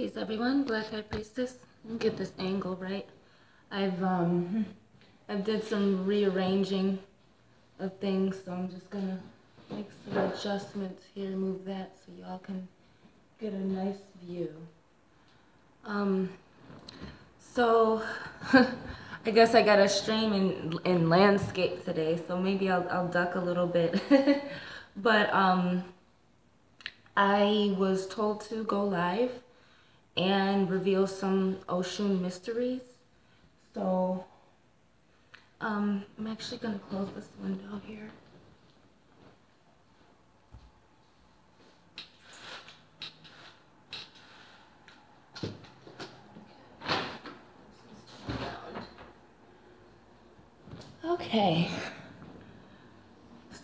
Peace, everyone. Black Eye Priestess. Let me get this angle right. I've did some rearranging of things, so I'm just gonna make some adjustments here, move that so y'all can get a nice view. So I guess I got a stream in landscape today, so maybe I'll duck a little bit. But I was told to go live and reveal some Oshún mysteries. So I'm actually gonna close this window here. Okay.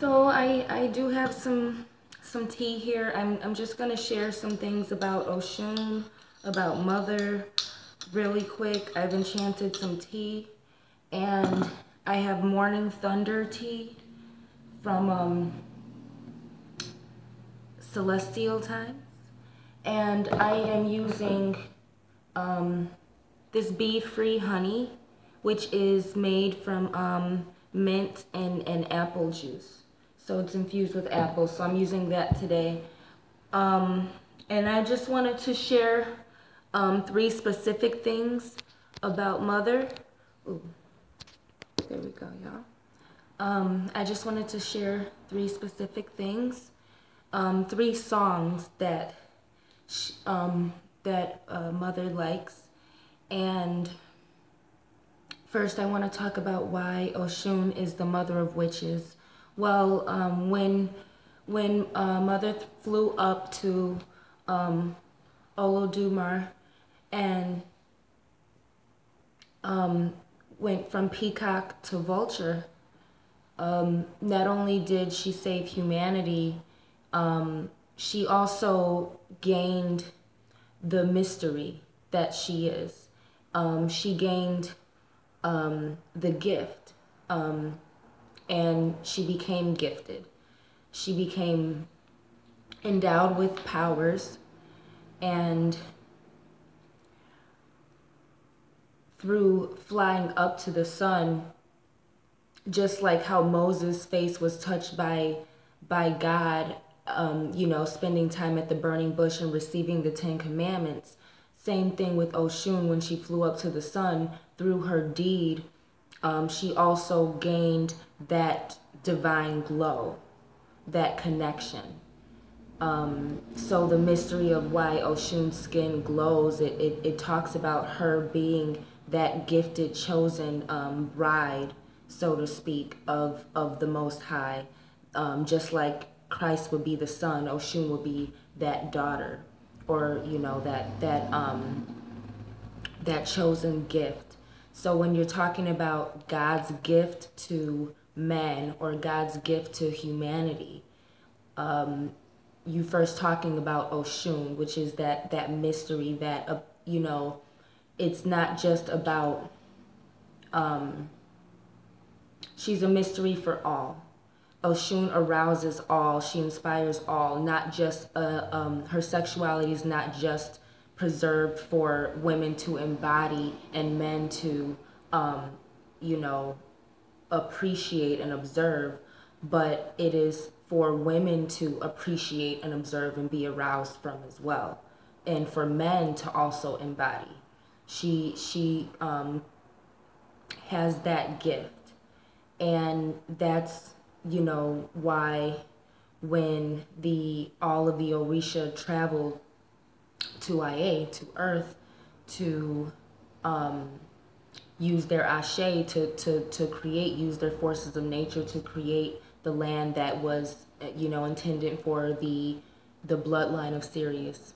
So I do have some tea here. I'm just gonna share some things about Oshún, about Mother, really quick. I've enchanted some tea, and I have Morning Thunder tea from Celestial Times, and I am using this bee-free honey, which is made from mint and apple juice. So it's infused with apples, so I'm using that today. And I just wanted to share 3 specific things about Mother. Ooh, there we go, y'all. I just wanted to share 3 specific things, 3 songs that Mother likes. And first, I want to talk about why Oshún is the mother of witches. Well, when Mother flew up to Olodumare and went from peacock to vulture, not only did she save humanity, she also gained the mystery that she is. She gained the gift, and she became gifted. She became endowed with powers, and through flying up to the sun, just like how Moses' face was touched by God, spending time at the burning bush and receiving the 10 Commandments. Same thing with Oshún when she flew up to the sun. Through her deed, she also gained that divine glow, that connection. So the mystery of why Oshún's skin glows, it talks about her being that gifted, chosen bride, so to speak, of the Most High. Just like Christ would be the son, Oshún would be that daughter, or that chosen gift. So when you're talking about God's gift to men or God's gift to humanity, you first talking about Oshún, which is that mystery that it's not just about she's a mystery for all. Oshún arouses all, she inspires all, not just her sexuality is not just preserved for women to embody and men to appreciate and observe, but it is for women to appreciate and observe and be aroused from as well, and for men to also embody. She has that gift, and that's why when all of the Orisha traveled to Ia, to Earth, to use their ashe to create, use their forces of nature to create the land that was intended for the bloodline of Sirius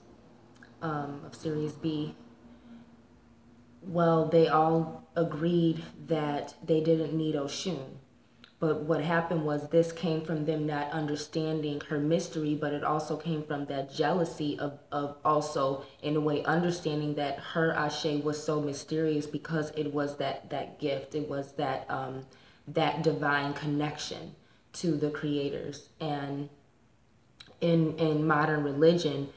B. Well, they all agreed that they didn't need Oshún. But what happened was this came from them not understanding her mystery, but it also came from that jealousy of also, in a way, understanding that her ashe was so mysterious because it was that gift. It was that divine connection to the creators. And in modern religion,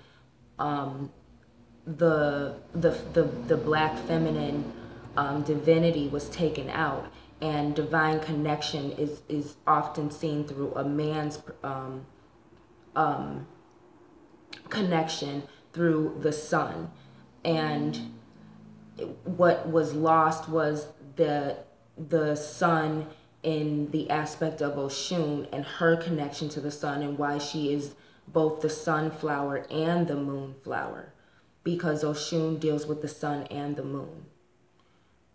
the black feminine divinity was taken out, and divine connection is often seen through a man's connection through the sun. And what was lost was the sun in the aspect of Oshún and her connection to the sun, and why she is both the sunflower and the moonflower, because Oshún deals with the sun and the moon.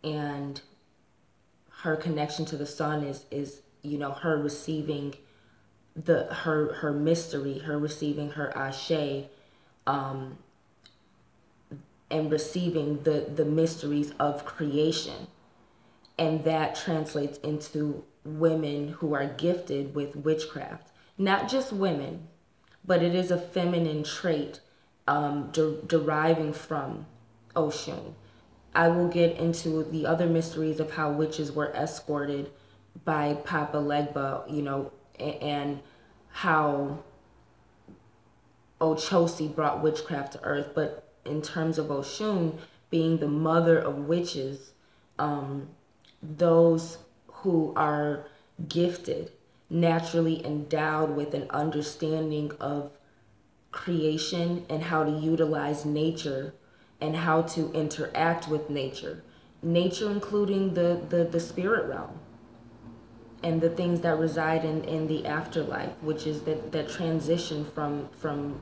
And her connection to the sun is her receiving her mystery, her receiving her ashe, and receiving the mysteries of creation. And that translates into women who are gifted with witchcraft. Not just women, but it is a feminine trait deriving from Oshún. I will get into the other mysteries of how witches were escorted by Papa Legba, and how Ochosi brought witchcraft to earth. But in terms of Oshún being the mother of witches, those who are gifted, naturally endowed with an understanding of creation and how to utilize nature and how to interact with nature including the spirit realm and the things that reside in the afterlife, which is that transition from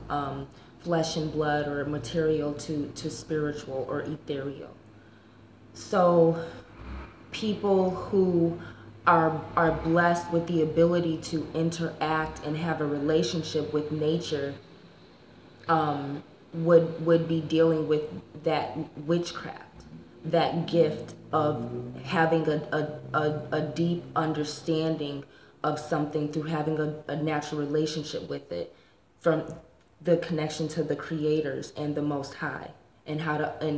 flesh and blood or material to spiritual or ethereal. So people who are blessed with the ability to interact and have a relationship with nature would be dealing with that witchcraft, that gift of having a deep understanding of something through having a natural relationship with it, from the connection to the creators and the Most High, and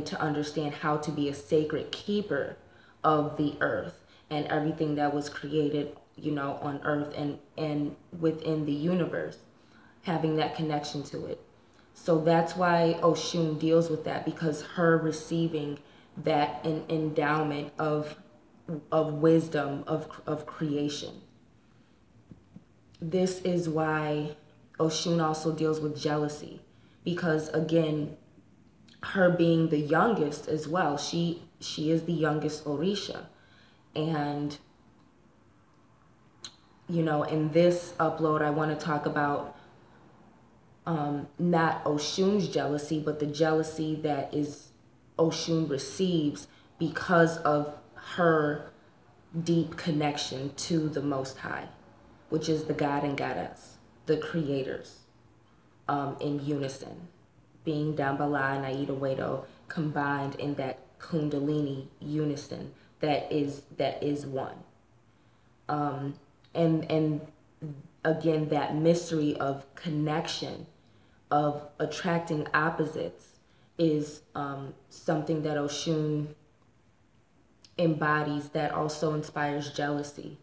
to understand how to be a sacred keeper of the earth and everything that was created, on earth and within the universe, having that connection to it. So that's why Oshún deals with that, because her receiving that endowment of wisdom of creation. This is why Oshún also deals with jealousy, because again, her being the youngest as well, she is the youngest Orisha. And in this upload I want to talk about not Oshun's jealousy, but the jealousy that Oshún receives because of her deep connection to the Most High, which is the God and Goddess, the creators, in unison, being Dambala and Aida Wedo combined in that Kundalini unison that is one. And again, that mystery of connection, of attracting opposites, is something that Oshún embodies, that also inspires jealousy,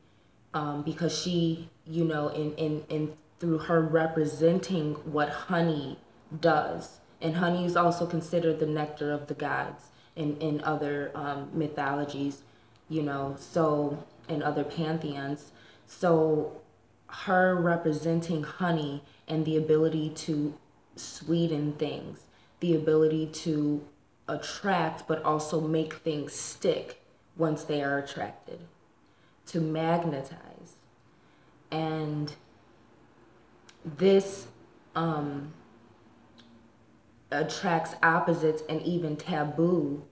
because she, in through her representing what honey does, and honey is also considered the nectar of the gods in other mythologies, so in other pantheons. So her representing honey and the ability to sweeten things, the ability to attract but also make things stick once they are attracted, to magnetize. And this attracts opposites and even taboo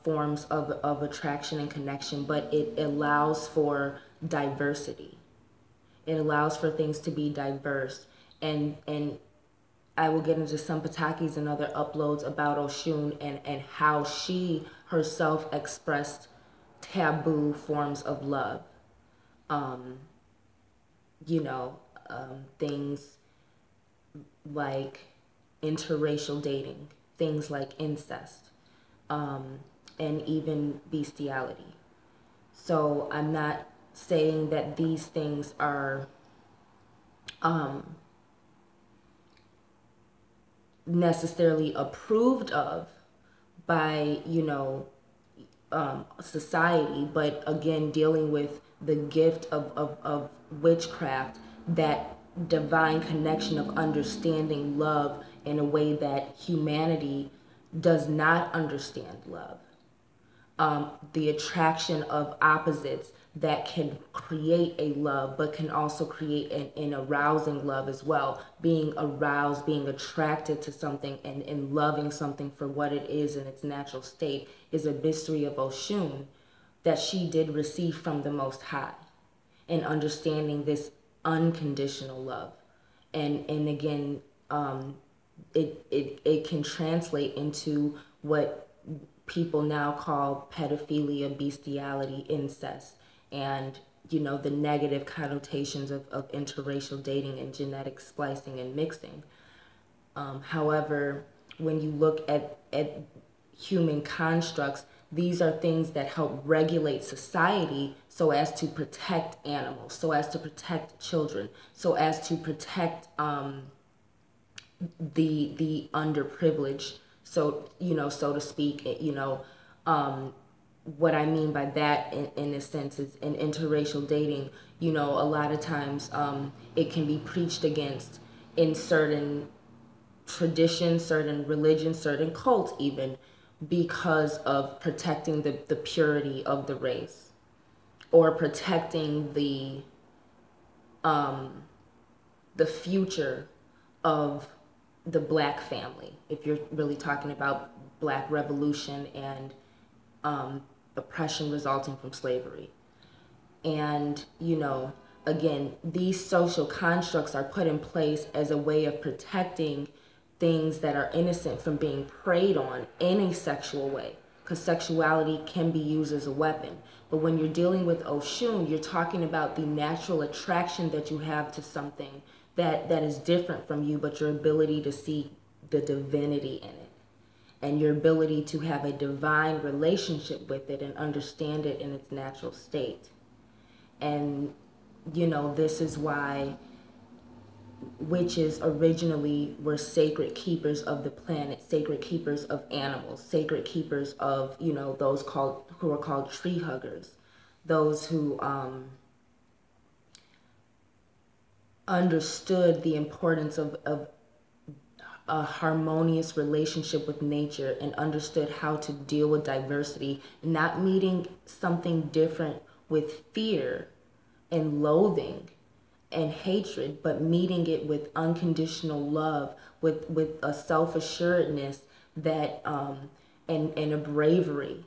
forms of attraction and connection, but it allows for diversity. It allows for things to be diverse. And I will get into some patakis and other uploads about Oshún and how she herself expressed taboo forms of love. Things like interracial dating, things like incest, and even bestiality. So I'm not saying that these things are necessarily approved of by, society, but again, dealing with the gift of witchcraft, that divine connection of understanding love in a way that humanity does not understand love. The attraction of opposites that can create a love, but can also create an arousing love as well. Being aroused, being attracted to something, and loving something for what it is in its natural state is a mystery of Oshún that she did receive from the Most High, and understanding this unconditional love. And again, it can translate into what people now call pedophilia, bestiality, incest, and the negative connotations of interracial dating and genetic splicing and mixing. However, when you look at human constructs, these are things that help regulate society so as to protect animals, so as to protect children, so as to protect the underprivileged, so to speak. What I mean by that in a sense is in interracial dating, a lot of times it can be preached against in certain traditions, certain religions, certain cults even, because of protecting the purity of the race, or protecting the future of the black family, if you're really talking about black revolution and oppression resulting from slavery. And again, these social constructs are put in place as a way of protecting things that are innocent from being preyed on in a sexual way, because sexuality can be used as a weapon. But when you're dealing with Oshún, you're talking about the natural attraction that you have to something that is different from you, but your ability to see the divinity in it, and your ability to have a divine relationship with it and understand it in its natural state. And this is why witches originally were sacred keepers of the planet, sacred keepers of animals, sacred keepers of those who are called tree huggers, those who understood the importance of a harmonious relationship with nature, and understood how to deal with diversity, not meeting something different with fear and loathing and hatred, but meeting it with unconditional love, with a self-assuredness that and a bravery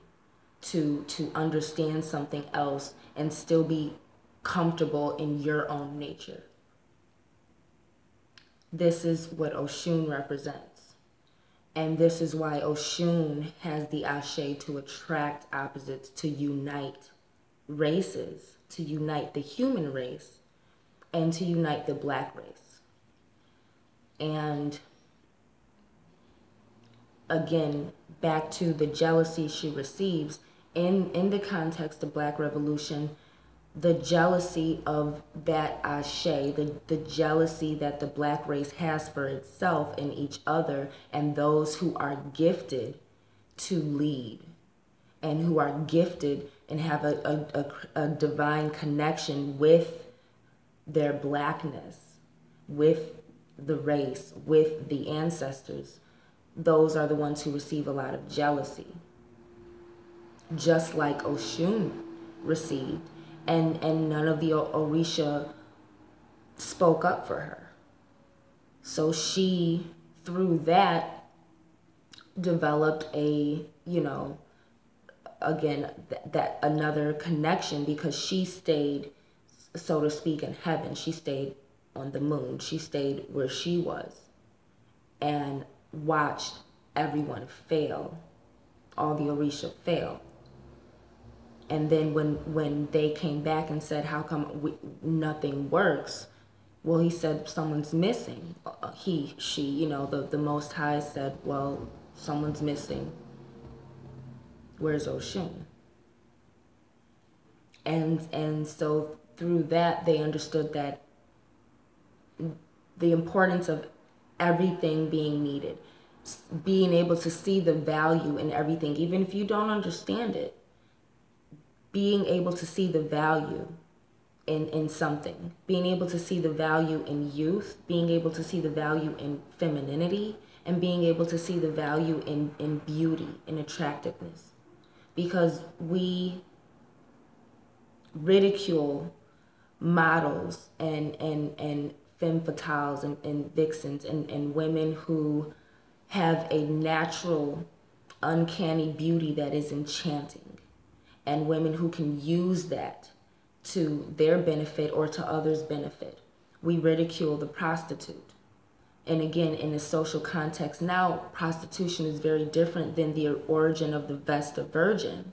to understand something else and still be comfortable in your own nature. This is what Oshún represents. And this is why Oshún has the ashe to attract opposites, to unite races, to unite the human race, and to unite the black race. And again, back to the jealousy she receives in the context of Black Revolution, the jealousy of that ashe, the jealousy that the black race has for itself and each other, and those who are gifted to lead, and who are gifted and have a divine connection with their blackness, with the race, with the ancestors. Those are the ones who receive a lot of jealousy, just like Oshún received. And none of the Orisha spoke up for her. So she, through that, developed a, again, that another connection, because she stayed, so to speak, in heaven. She stayed on the moon. She stayed where she was and watched everyone fail, all the Orisha fail. And then when they came back and said, how come nothing works? Well, he said, someone's missing. She, the Most High said, well, someone's missing. Where's Oshún? And so through that, they understood that the importance of everything being needed. being able to see the value in everything, even if you don't understand it, being able to see the value in something, being able to see the value in youth, being able to see the value in femininity, and being able to see the value in beauty and attractiveness. Because we ridicule models and femme fatales and vixens and women who have a natural, uncanny beauty that is enchanting, and women who can use that to their benefit or to others' benefit. We ridicule the prostitute. And again, in a social context now, prostitution is very different than the origin of the Vesta Virgin,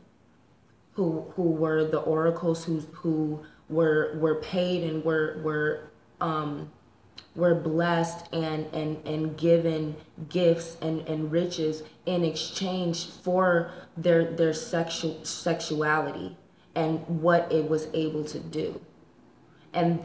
who were the oracles who were paid and were blessed and given gifts and riches in exchange for their sexuality and what it was able to do. And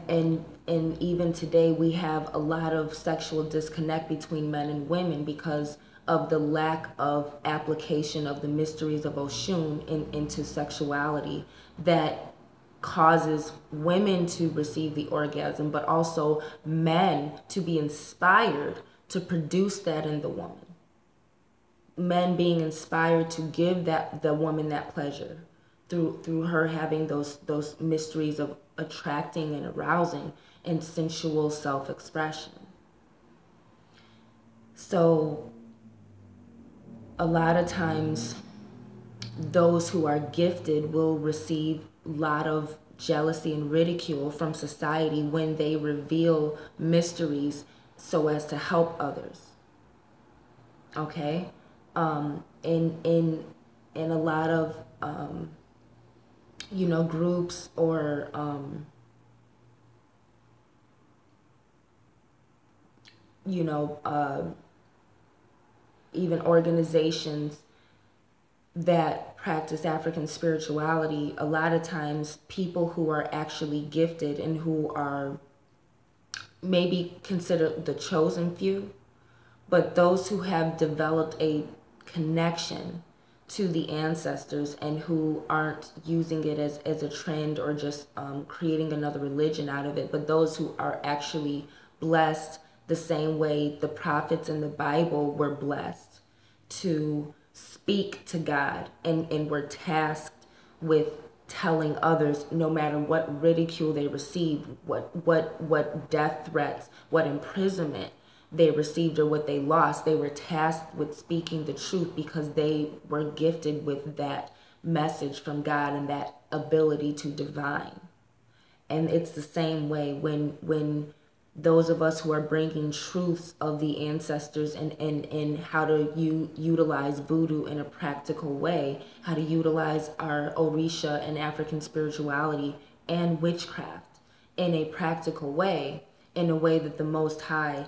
even today we have a lot of sexual disconnect between men and women because of the lack of application of the mysteries of Oshún into sexuality that causes women to receive the orgasm, but also men to be inspired to produce that in the woman. Men being inspired to give the woman that pleasure through her having those mysteries of attracting and arousing and sensual self-expression. So a lot of times those who are gifted will receive a lot of jealousy and ridicule from society when they reveal mysteries so as to help others. Okay? In a lot of groups or even organizations that practice African spirituality, a lot of times people who are actually gifted and who are maybe considered the chosen few, but those who have developed a connection to the ancestors and who aren't using it as a trend or just creating another religion out of it, but those who are actually blessed the same way the prophets in the Bible were blessed to speak to God and were tasked with telling others, no matter what ridicule they received, what death threats, what imprisonment they received or what they lost, they were tasked with speaking the truth because they were gifted with that message from God and that ability to divine. And it's the same way when those of us who are bringing truths of the ancestors and how to utilize voodoo in a practical way, how to utilize our Orisha and African spirituality and witchcraft in a practical way, in a way that the Most High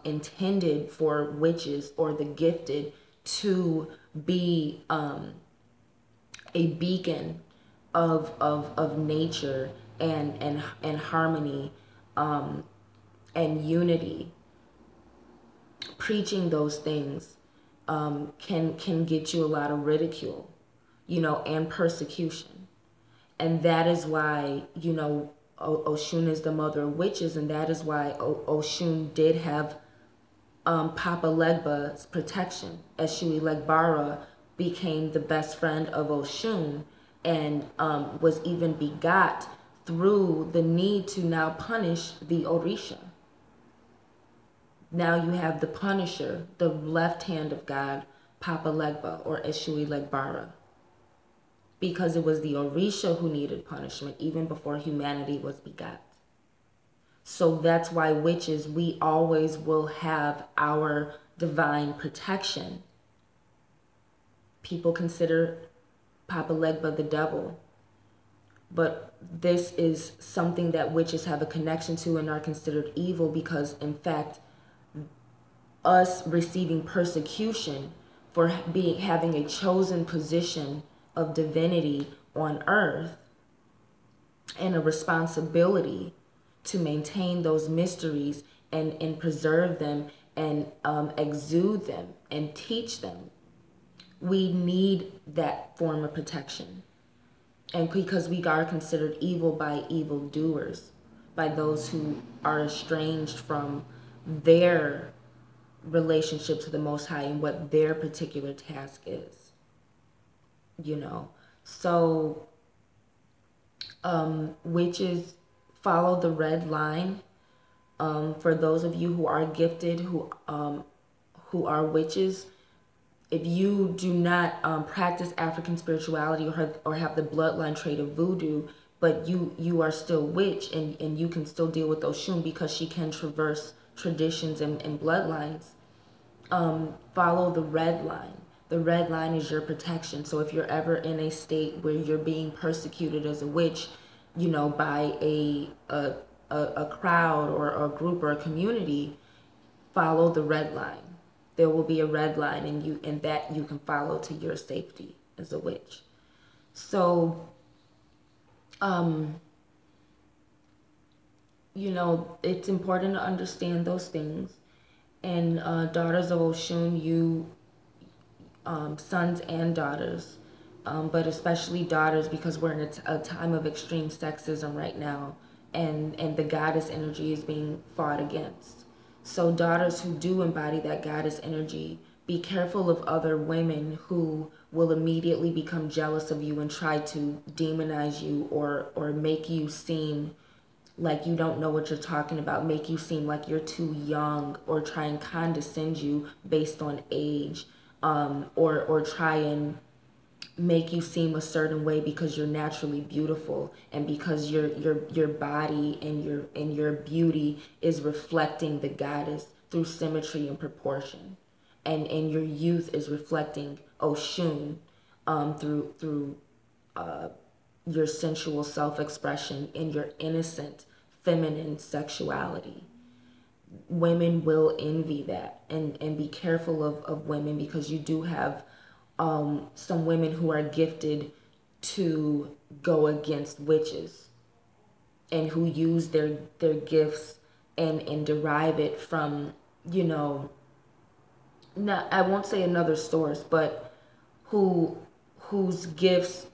intended for witches or the gifted to be a beacon of nature and harmony and unity. Preaching those things can get you a lot of ridicule, and persecution. And that is why, Oshún is the mother of witches, and that is why Oshún did have Papa Legba's protection. Eshui Legbara became the best friend of Oshún and was even begot through the need to now punish the Orisha. Now you have the punisher, the left hand of God, Papa Legba or Eshui Legbara. Because it was the Orisha who needed punishment even before humanity was begot. So that's why witches, we always will have our divine protection. People consider Papa Legba the devil. But this is something that witches have a connection to and are considered evil because, in fact, us receiving persecution for having a chosen position of divinity on earth and a responsibility to maintain those mysteries and preserve them and exude them and teach them. We need that form of protection. And because we are considered evil by evildoers, by those who are estranged from their relationship to the Most High and what their particular task is, you know. So, witches follow the red line. For those of you who are gifted, who are witches, if you do not practice African spirituality or have the bloodline trait of voodoo, but you are still witch and you can still deal with Oshún because she can traverse traditions and bloodlines, follow the red line. The red line is your protection. So if you're ever in a state where you're being persecuted as a witch, you know, by a crowd or a group or a community, follow the red line. There will be a red line, and that you can follow to your safety as a witch. So, you know, it's important to understand those things. And daughters of Oshún, you sons and daughters, but especially daughters, because we're in a time of extreme sexism right now, and the goddess energy is being fought against. So daughters who do embody that goddess energy, be careful of other women who will immediately become jealous of you and try to demonize you or make you seem like you don't know what you're talking about, make you seem like you're too young, or try and condescend you based on age, or try and make you seem a certain way because you're naturally beautiful and because your body and your beauty is reflecting the goddess through symmetry and proportion, and your youth is reflecting Oshún, through your sensual self-expression and your innocent feminine sexuality. Women will envy that, and be careful of women, because you do have some women who are gifted to go against witches and who use their gifts and derive it from, you know, not, I won't say another source, but whose gifts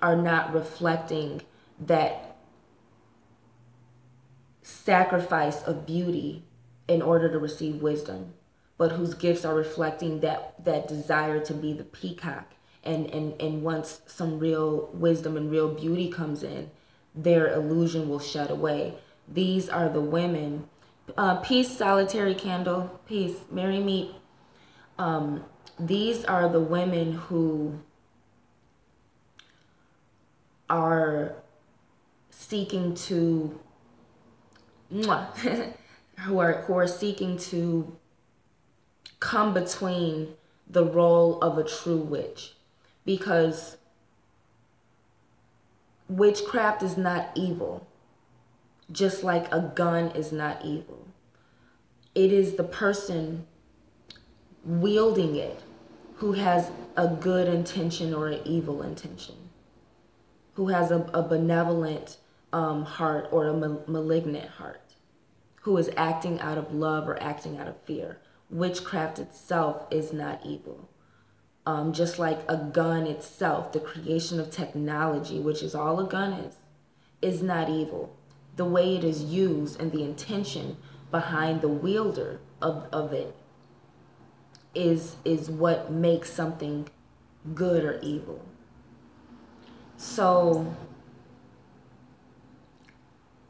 are not reflecting that sacrifice of beauty in order to receive wisdom, but whose gifts are reflecting that desire to be the peacock. And once some real wisdom and real beauty comes in, their illusion will shut away. These are the women. Peace, solitary candle. Peace, merry meet. These are the women who are seeking to who are seeking to come between the role of a true witch, because witchcraft is not evil, just like a gun is not evil. It is the person wielding it who has a good intention or an evil intention, who has a benevolent heart or a malignant heart, who is acting out of love or acting out of fear. Witchcraft itself is not evil. Just like a gun itself, the creation of technology, which is all a gun is not evil. The way it is used and the intention behind the wielder of it is what makes something good or evil. So,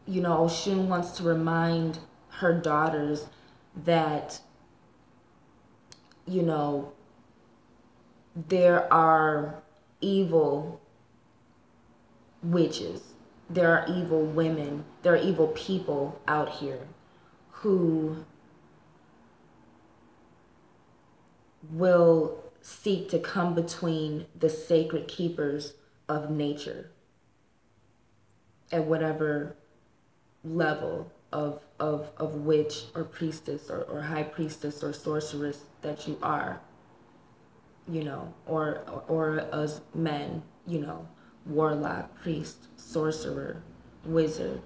you know, Oshún wants to remind her daughters that, you know, there are evil witches, there are evil women, there are evil people out here who will seek to come between the sacred keepers of nature at whatever level of witch or priestess or high priestess or sorceress that you are, you know, or as men, you know, warlock, priest, sorcerer, wizard.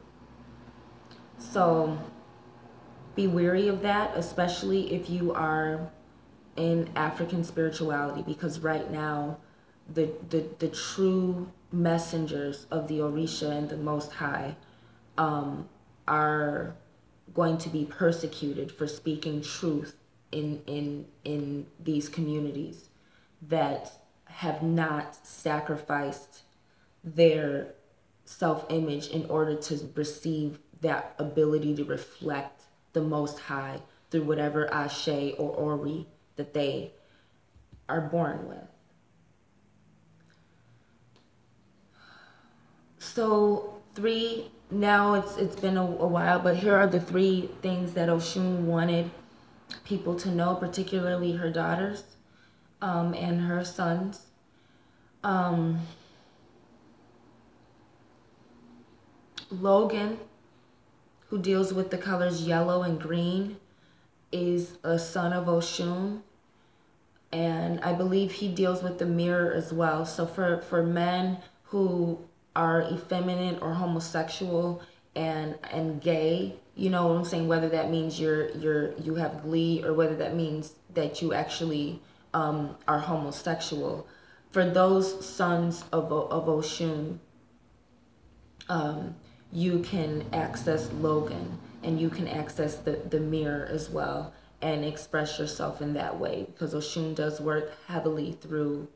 So be wary of that, especially if you are in African spirituality, because right now the true messengers of the Orisha and the Most High are going to be persecuted for speaking truth in these communities that have not sacrificed their self-image in order to receive that ability to reflect the Most High through whatever Ashe or Ori that they are born with. So now it's been a while, but here are the 3 things that Oshún wanted people to know, particularly her daughters and her sons. Logan, who deals with the colors yellow and green, is a son of Oshún, and I believe he deals with the mirror as well. So for men who are effeminate or homosexual and gay, you know what I'm saying, whether that means you have glee or whether that means that you actually are homosexual, for those sons of Oshún, you can access Logan and you can access the mirror as well and express yourself in that way, because Oshún does work heavily through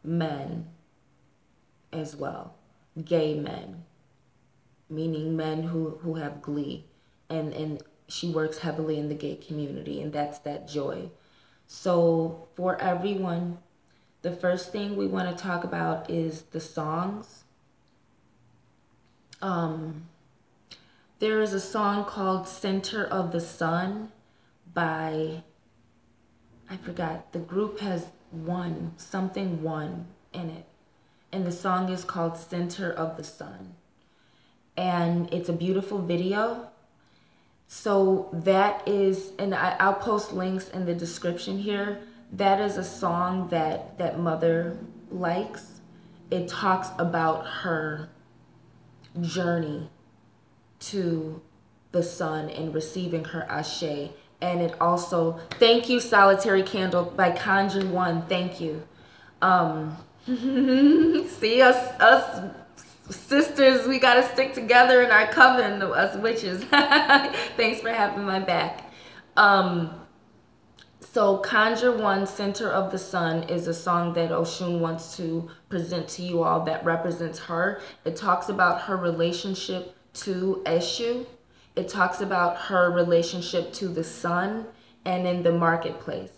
men as well, gay men, meaning men who have glee, and she works heavily in the gay community, and that's that joy. So for everyone, the first thing we want to talk about is the songs. There is a song called Center of the Sun by, I forgot, the group has something one in it. And the song is called Center of the Sun. And it's a beautiful video. So that is, and I'll post links in the description here. That is a song that Mother likes. It talks about her journey to the sun and receiving her ashe. And it also, thank you, Solitary Candle by Conjure One, thank you. See, us sisters, we gotta stick together in our coven, us witches. Thanks for having my back. So Conjure One, Center of the Sun is a song that Oshún wants to present to you all that represents her. It talks about her relationship to Eshu. It talks about her relationship to the sun and in the marketplace.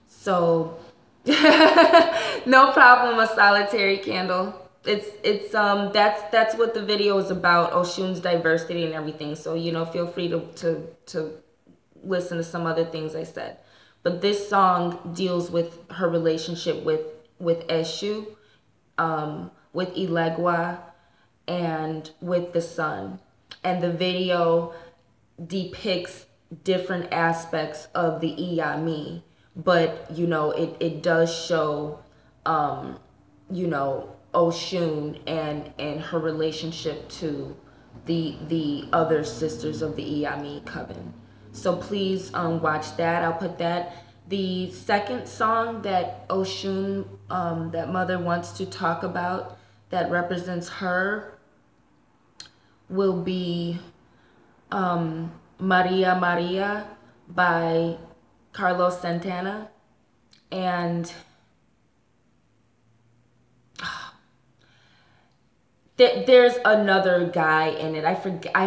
So no problem, a solitary candle. That's what the video is about, Oshún's diversity and everything. So, you know, feel free to listen to some other things I said. But this song deals with her relationship with Eshu, with Ilegua, and with the sun. And the video depicts different aspects of the Iyami, but you know, it does show you know, Oshún and her relationship to the other sisters of the Iyami coven. So please watch that. I'll put that. The second song that Oshún, that Mother wants to talk about that represents her, will be Maria Maria by Carlos Santana. And there's another guy in it. I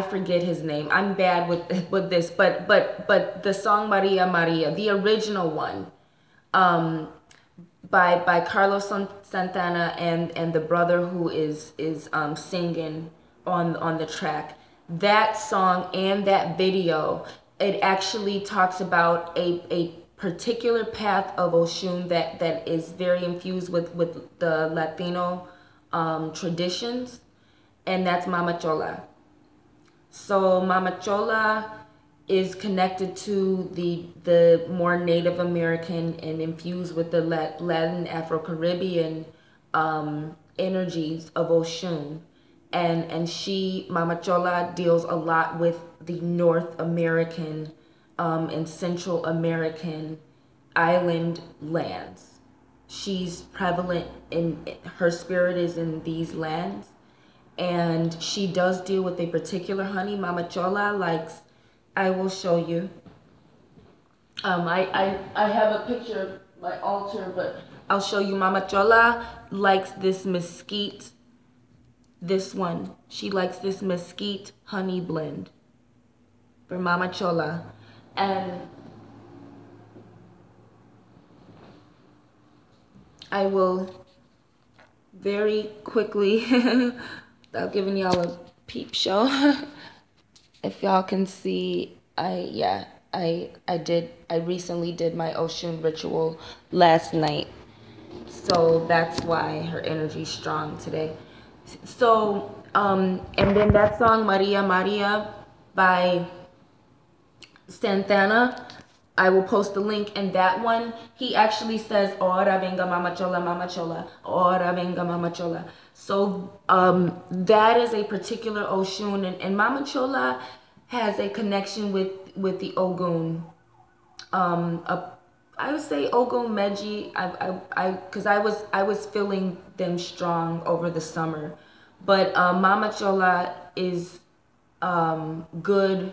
forget his name. I'm bad with this, but the song Maria Maria, the original one, by Carlos Santana and the brother who is singing on the track. That song and that video, it actually talks about a particular path of Oshún that is very infused with the Latino traditions, and that's Mama Chola. So Mama Chola is connected to the more Native American and infused with the Latin Afro-Caribbean energies of Oshún. and Mama Chola deals a lot with the North American and Central American island lands. She's prevalent in her spirit is in these lands, and she does deal with a particular honey. Mama Chola likes, I will show you. I have a picture of my altar, but I'll show you. Mama Chola likes this mesquite. This one, she likes this mesquite honey blend for Mama Chola. And I will very quickly, without giving y'all a peep show, if y'all can see, I recently did my Oshún ritual last night. So that's why her energy's strong today. So, and then that song, Maria Maria by Santana, I will post the link. And that one, he actually says, Ora venga Mama Chola, Ora venga Mama Chola. So that is a particular Oshún. And Mama Chola has a connection with the Ogun. I would say Ogun Meji, because I was feeling them strong over the summer. But Mama Chola is good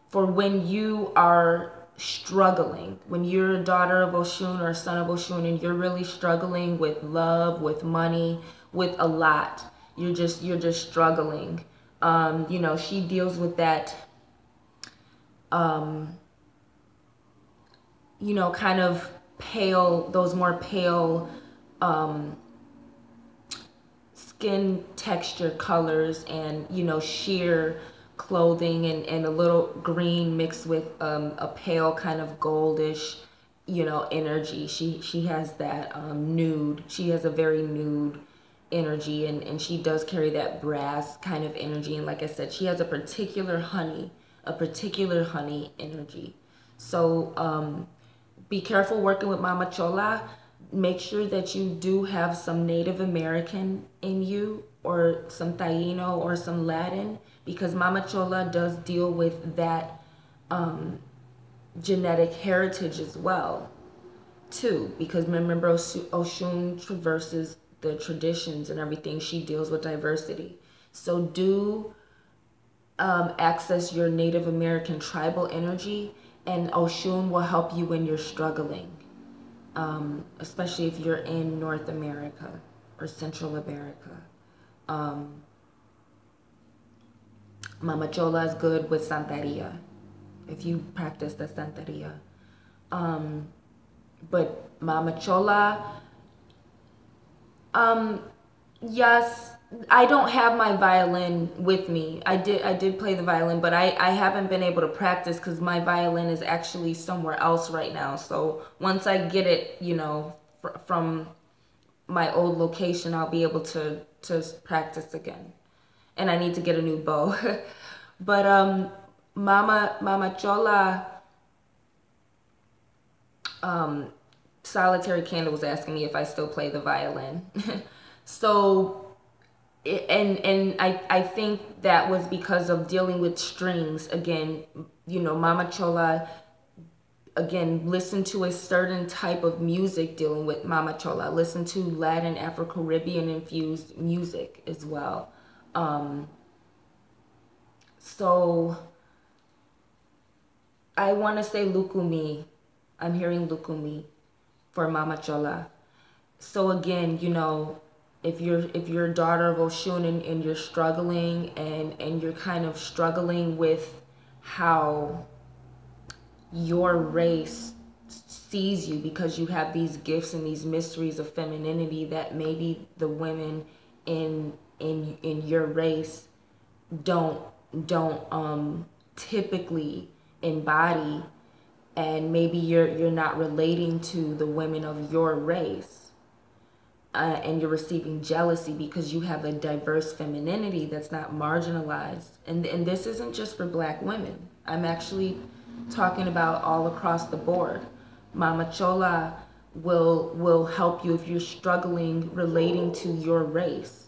for when you are struggling, when you're a daughter of Oshún or a son of Oshún and you're really struggling with love, with money, with a lot. You're just struggling. You know, she deals with that you know, kind of pale, those more pale skin texture colors, and, you know, sheer clothing, and a little green mixed with a pale kind of goldish, you know, energy. She has that nude. She has a very nude energy, and she does carry that brass kind of energy. And like I said, she has a particular honey energy. So be careful working with Mama Chola. Make sure that you do have some Native American in you, or some Taino or some Latin, because Mama Chola does deal with that genetic heritage as well, too. Because remember, Oshún traverses the traditions and everything. She deals with diversity. So do access your Native American tribal energy, and Oshún will help you when you're struggling, especially if you're in North America or Central America. Mama Chola is good with Santeria, if you practice the Santeria. But Mama Chola, yes, I don't have my violin with me. I did play the violin, but I haven't been able to practice because my violin is actually somewhere else right now. So once I get it, you know, from my old location, I'll be able to practice again. And I need to get a new bow. But Mama Chola, Solitary Candle was asking me if I still play the violin. So, and I think that was because of dealing with strings. Again, you know, Mama Chola, again, listen to a certain type of music dealing with Mama Chola. Listen to Latin, Afro-Caribbean infused music as well. So I want to say Lukumi. I'm hearing Lukumi for Mama Chola. So again, you know, if you're a daughter of Oshún and you're struggling, and you're kind of struggling with how your race sees you, because you have these gifts and these mysteries of femininity that maybe the women in your race don't typically embody, and maybe you're not relating to the women of your race, and you're receiving jealousy because you have a diverse femininity that's not marginalized. And this isn't just for Black women. I'm actually talking about all across the board. Mama Chola will help you if you're struggling relating to your race.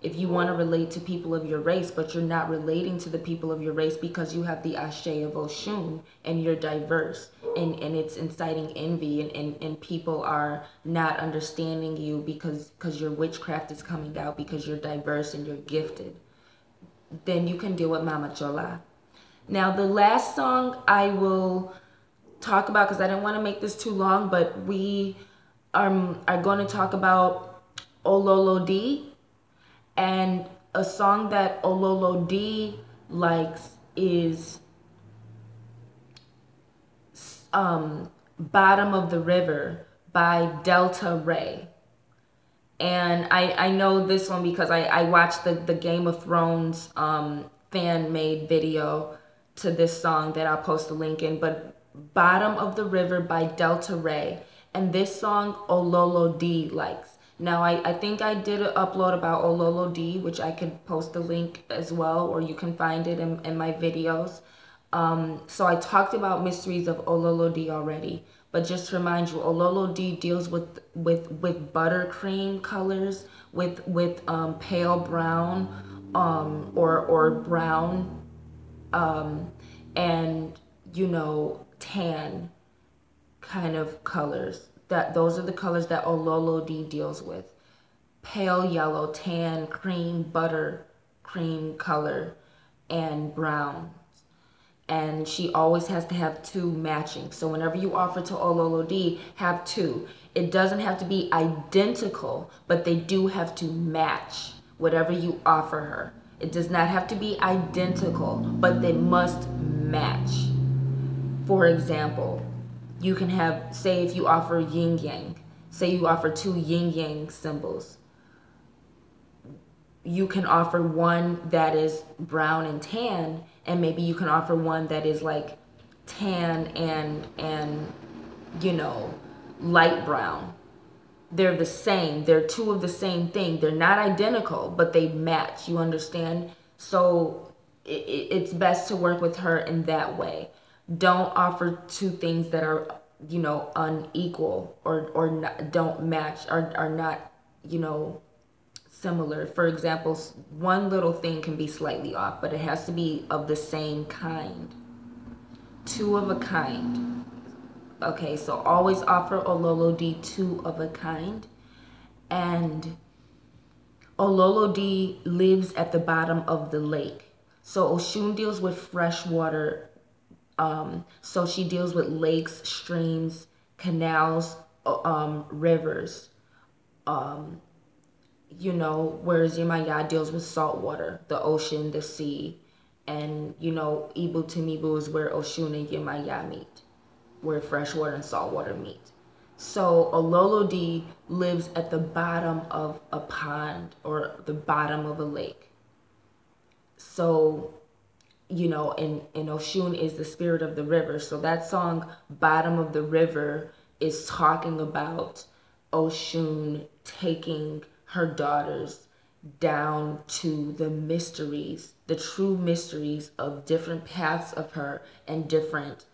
if you want to relate to people of your race, but you're not relating to the people of your race because you have the ashe of Oshún and you're diverse, and it's inciting envy, and people are not understanding you because your witchcraft is coming out because you're diverse and you're gifted, then you can deal with Mama Chola. Now, the last song I will talk about, because I didn't want to make this too long, but we are going to talk about Ololo D. And a song that Ololo D likes is Bottom of the River by Delta Ray. And I know this one because I watched the Game of Thrones fan-made video to this song that I'll post a link in. But Bottom of the River by Delta Ray. And this song Ololo D likes. Now, I think I did an upload about Ololo D, which I could post the link as well, or you can find it in my videos. So I talked about Mysteries of Ololo D already. But just to remind you, Ololo D deals with buttercream colors, with pale brown, or brown, and tan kind of colors. Those are the colors that Ololo D deals with: pale yellow, tan, cream, butter, cream color, and brown. And she always has to have two matching. So whenever you offer to Ololo D, have two. It doesn't have to be identical, but they do have to match whatever you offer her. It does not have to be identical, but they must match. For example, you can have, say if you offer yin yang, say you offer two yin yang symbols. You can offer one that is brown and tan, and maybe you can offer one that is like tan and light brown. They're the same. They're two of the same thing. They're not identical, but they match. You understand? So it's best to work with her in that way. Don't offer two things that are unequal or not, don't match, are not similar. For example, one little thing can be slightly off, but it has to be of the same kind. Two of a kind. Okay, so always offer Ololo D two of a kind. And Ololo D lives at the bottom of the lake. So Oshún deals with fresh water. So she deals with lakes, streams, canals, rivers. Whereas Yemaya deals with salt water, the ocean, the sea. And, Ibu Timibu is where Oshún and Yemaya meet, where fresh water and salt water meet. So Ololo D lives at the bottom of a pond or the bottom of a lake. So, and Oshún is the spirit of the river. So that song, Bottom of the River, is talking about Oshún taking her daughters down to the mysteries, the true mysteries of different paths of her and different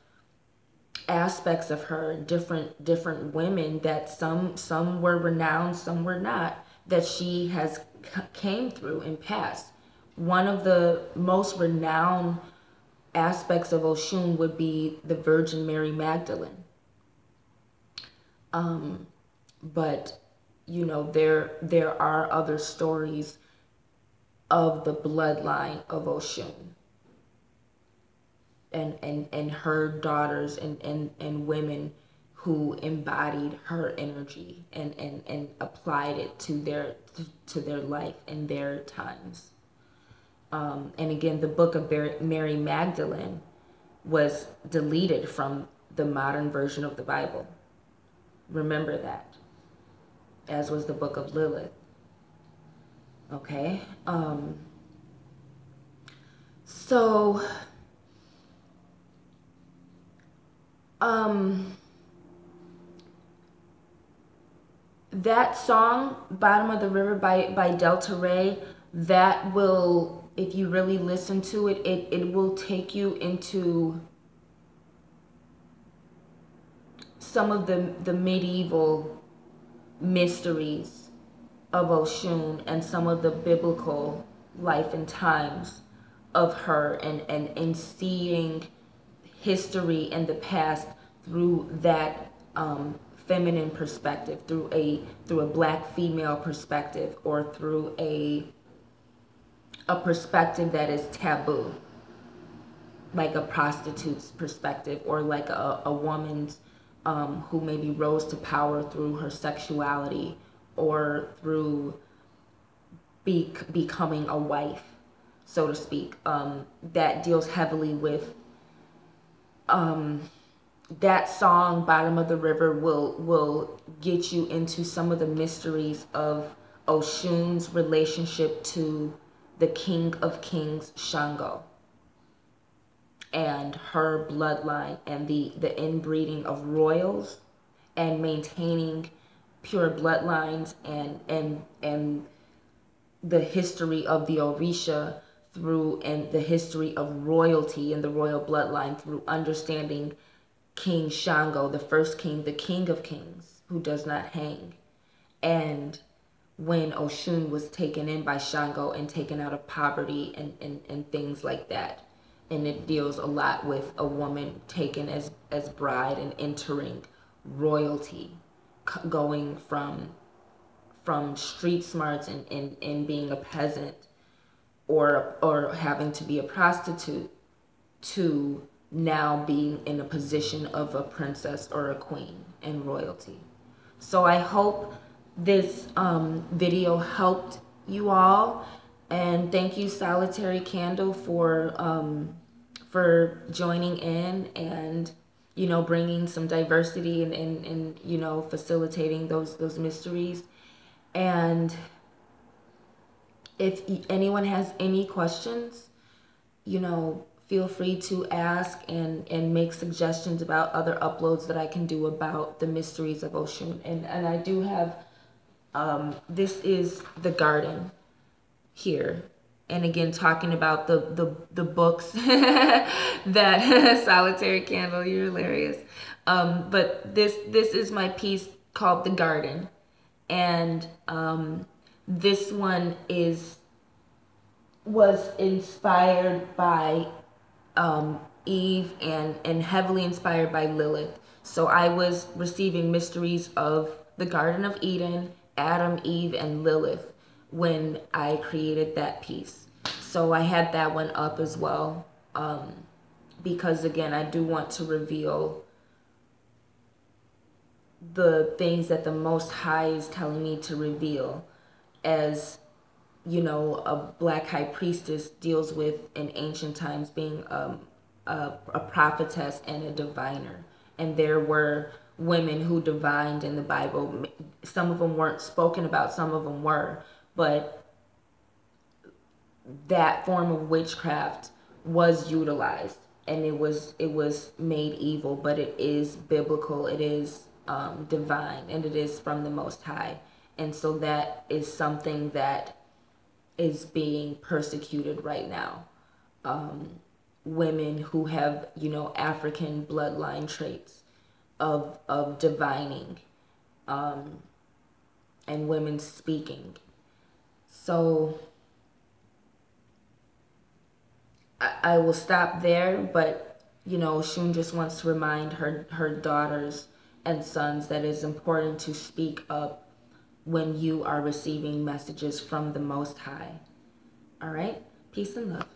aspects of her, different women that some were renowned, some were not, that she has came through and passed. One of the most renowned aspects of Oshún would be the Virgin Mary Magdalene. But there are other stories of the bloodline of Oshún and her daughters and women who embodied her energy and applied it to their life and their times. And again, the book of Mary Magdalene was deleted from the modern version of the Bible. Remember that. As was the book of Lilith. Okay. So that song, Bottom of the River by Delta Ray, that will, if you really listen to it, it will take you into some of the medieval mysteries of Oshún and some of the biblical life and times of her, and seeing history in the past through that feminine perspective, through a black female perspective, or through a perspective that is taboo, like a prostitute's perspective, or like a woman's who maybe rose to power through her sexuality, or through becoming a wife, so to speak. That deals heavily with that song. Bottom of the River will get you into some of the mysteries of Oshun's relationship to the King of Kings, Shango, and her bloodline, and the inbreeding of royals, and maintaining pure bloodlines, and the history of the Orisha through, and the history of royalty and the royal bloodline through understanding King Shango, the first king, the King of Kings, who does not hang. And when Oshun was taken in by Shango and taken out of poverty, and things like that. And it deals a lot with a woman taken as bride and entering royalty, going from street smarts and being a peasant, or having to be a prostitute, to now being in a position of a princess or a queen and royalty. So I hope this video helped you all, and thank you, Solitary Candle, for joining in, and bringing some diversity, and facilitating those mysteries. And if anyone has any questions, feel free to ask and make suggestions about other uploads that I can do about the mysteries of Oshun. And I do have, this is the garden here. And again, talking about the books that Solitary Candle, you're hilarious. But this is my piece called The Garden. And this one was inspired by Eve, and heavily inspired by Lilith. So I was receiving mysteries of the Garden of Eden, Adam, Eve, and Lilith when I created that piece. So I had that one up as well, because again, I do want to reveal the things that the Most High is telling me to reveal, as a black high priestess deals with in ancient times, being a prophetess and a diviner. And there were women who divined in the Bible. Some of them weren't spoken about, some of them were, but that form of witchcraft was utilized, and it was made evil, but it is biblical, it is divine, and it is from the Most High. And so that is something that is being persecuted right now. Women who have, African bloodline traits of divining, and women speaking. So I will stop there, but Oshun just wants to remind her daughters and sons that it's important to speak up when you are receiving messages from the Most High. All right? Peace and love.